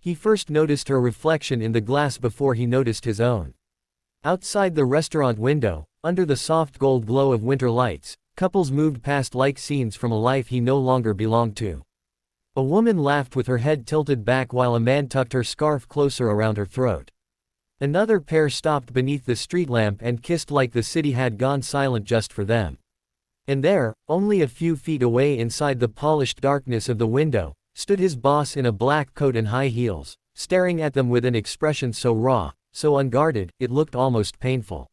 He first noticed her reflection in the glass before he noticed his own. Outside the restaurant window, under the soft gold glow of winter lights, couples moved past like scenes from a life he no longer belonged to. A woman laughed with her head tilted back while a man tucked her scarf closer around her throat. Another pair stopped beneath the street lamp and kissed like the city had gone silent just for them. And there, only a few feet away inside the polished darkness of the window, stood his boss in a black coat and high heels, staring at them with an expression so raw, so unguarded, it looked almost painful.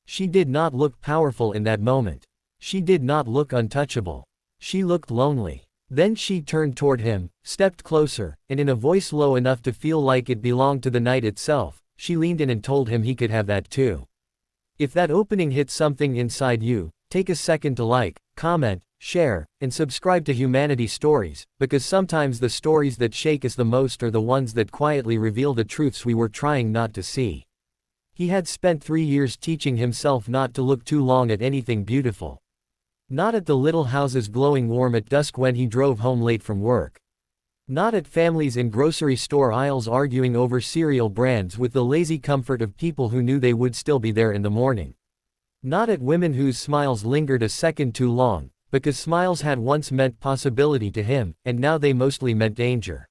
She did not look powerful in that moment. She did not look untouchable. She looked lonely. Then she turned toward him, stepped closer, and in a voice low enough to feel like it belonged to the night itself, she leaned in and told him he could have that too. If that opening hit something inside you, take a second to like, comment, share, and subscribe to Humanity Stories, because sometimes the stories that shake us the most are the ones that quietly reveal the truths we were trying not to see. He had spent 3 years teaching himself not to look too long at anything beautiful. Not at the little houses glowing warm at dusk when he drove home late from work. Not at families in grocery store aisles arguing over cereal brands with the lazy comfort of people who knew they would still be there in the morning. Not at women whose smiles lingered a second too long, because smiles had once meant possibility to him, and now they mostly meant danger.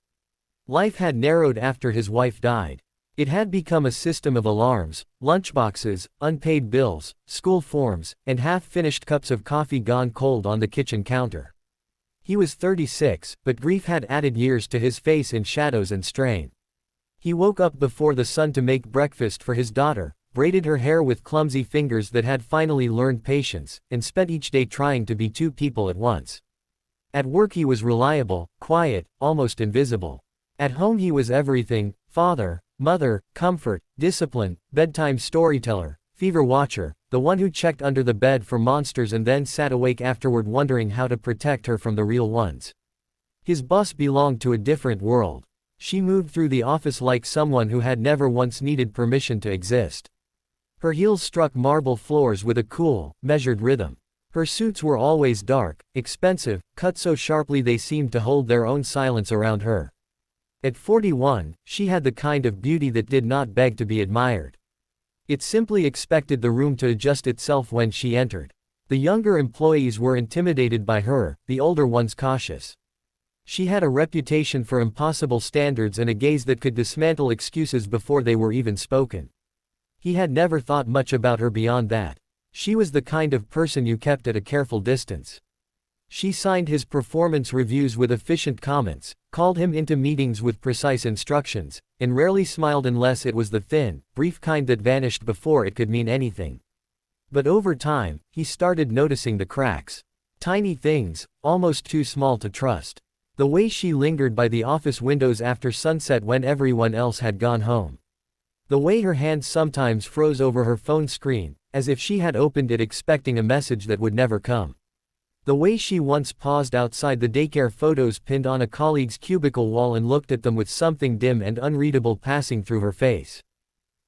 Life had narrowed after his wife died. It had become a system of alarms, lunchboxes, unpaid bills, school forms, and half-finished cups of coffee gone cold on the kitchen counter. He was 36, but grief had added years to his face in shadows and strain. He woke up before the sun to make breakfast for his daughter, braided her hair with clumsy fingers that had finally learned patience, and spent each day trying to be 2 people at once. At work he was reliable, quiet, almost invisible. At home he was everything: father, mother, comfort, discipline, bedtime storyteller, fever watcher, the one who checked under the bed for monsters and then sat awake afterward wondering how to protect her from the real ones. His boss belonged to a different world. She moved through the office like someone who had never once needed permission to exist. Her heels struck marble floors with a cool, measured rhythm. Her suits were always dark, expensive, cut so sharply they seemed to hold their own silence around her. At 41, she had the kind of beauty that did not beg to be admired. It simply expected the room to adjust itself when she entered. The younger employees were intimidated by her, the older ones cautious. She had a reputation for impossible standards and a gaze that could dismantle excuses before they were even spoken. He had never thought much about her beyond that. She was the kind of person you kept at a careful distance. She signed his performance reviews with efficient comments, called him into meetings with precise instructions, and rarely smiled unless it was the thin, brief kind that vanished before it could mean anything. But over time, he started noticing the cracks. Tiny things, almost too small to trust. The way she lingered by the office windows after sunset when everyone else had gone home. The way her hands sometimes froze over her phone screen, as if she had opened it expecting a message that would never come. The way she once paused outside the daycare photos pinned on a colleague's cubicle wall and looked at them with something dim and unreadable passing through her face.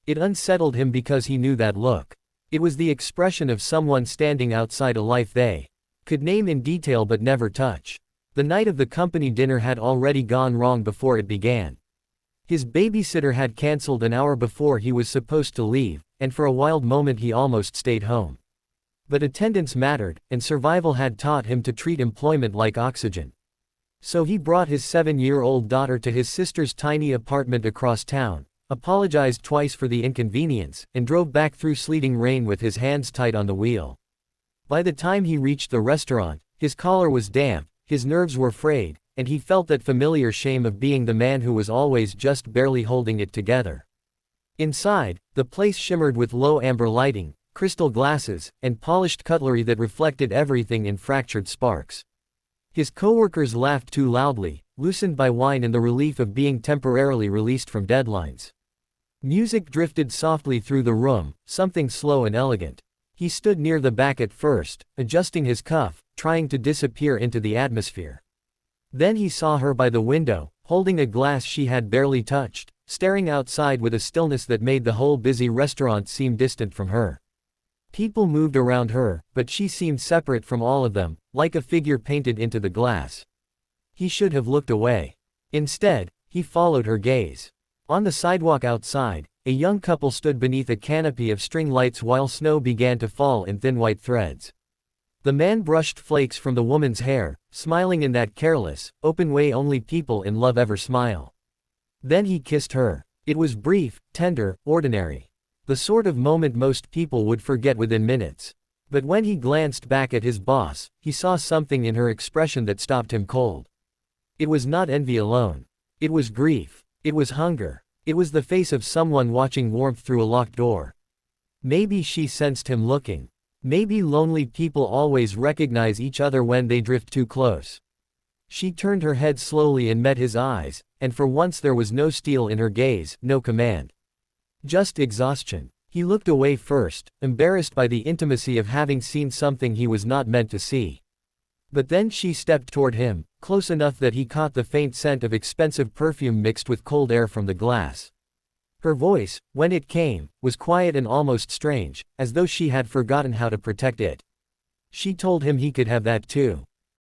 It unsettled him because he knew that look. It was the expression of someone standing outside a life they could name in detail but never touch. The night of the company dinner had already gone wrong before it began. His babysitter had canceled an hour before he was supposed to leave, and for a wild moment he almost stayed home. But attendance mattered, and survival had taught him to treat employment like oxygen. So he brought his 7-year-old daughter to his sister's tiny apartment across town, apologized twice for the inconvenience, and drove back through sleeting rain with his hands tight on the wheel. By the time he reached the restaurant, his collar was damp, his nerves were frayed, and he felt that familiar shame of being the man who was always just barely holding it together. Inside, the place shimmered with low amber lighting, crystal glasses, and polished cutlery that reflected everything in fractured sparks. His coworkers laughed too loudly, loosened by wine and the relief of being temporarily released from deadlines. Music drifted softly through the room, something slow and elegant. He stood near the back at first, adjusting his cuff, trying to disappear into the atmosphere. Then he saw her by the window, holding a glass she had barely touched, staring outside with a stillness that made the whole busy restaurant seem distant from her. People moved around her, but she seemed separate from all of them, like a figure painted into the glass. He should have looked away. Instead, He followed her gaze. On the sidewalk outside, a young couple stood beneath a canopy of string lights while snow began to fall in thin white threads. The man brushed flakes from the woman's hair, smiling in that careless, open way only people in love ever smile. Then he kissed her. It was brief, tender, ordinary. The sort of moment most people would forget within minutes. But when he glanced back at his boss, he saw something in her expression that stopped him cold. It was not envy alone. It was grief. It was hunger. It was the face of someone watching warmth through a locked door. Maybe she sensed him looking. Maybe lonely people always recognize each other when they drift too close. She turned her head slowly and met his eyes, and for once there was no steel in her gaze, no command. Just exhaustion. He looked away first, embarrassed by the intimacy of having seen something he was not meant to see. But then she stepped toward him, close enough that he caught the faint scent of expensive perfume mixed with cold air from the glass. Her voice, when it came, was quiet and almost strange, as though she had forgotten how to protect it. She told him he could have that too.